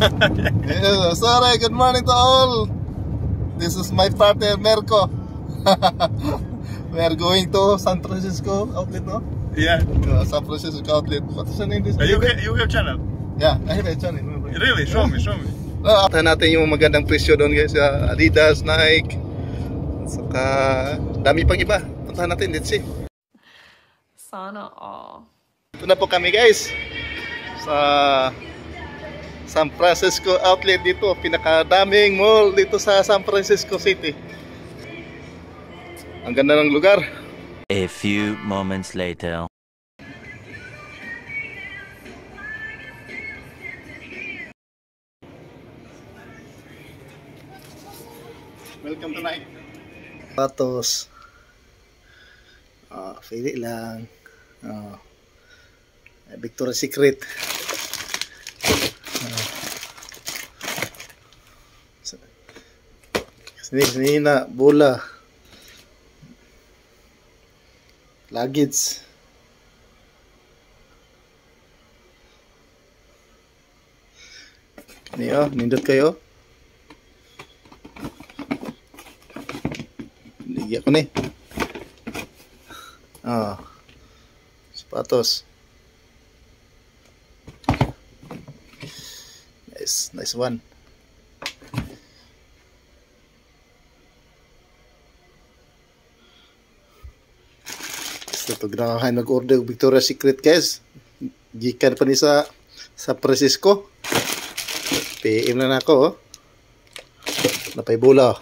Yes, sorry, good morning to all. This is my partner, Merco. We are going to San Francisco outlet, no? Yeah. San Francisco outlet. What is the name of this? You have channel? Yeah, I have a channel. Really? Show me. Puntahan natin yung magandang presyo doon guys, sa Adidas, Nike, saka dami pang iba. Puntahan natin, let's see. Sana all. Ito na po kami guys sa San Francisco outlet dito, pinakadaming mall dito sa San Francisco City. Ang ganda ng lugar. A few moments later. Welcome to Nike. Patos. Pili lang. Victoria's Secret. Sini na bola. Luggage. Niyo, nindot kayo. Ligya ko ni. Sapatos. Nice one. Ito grahan nag-order Victoria's Secret guys. Gikan pa ni sa Francisco. PM na nako, oh. Napay bola.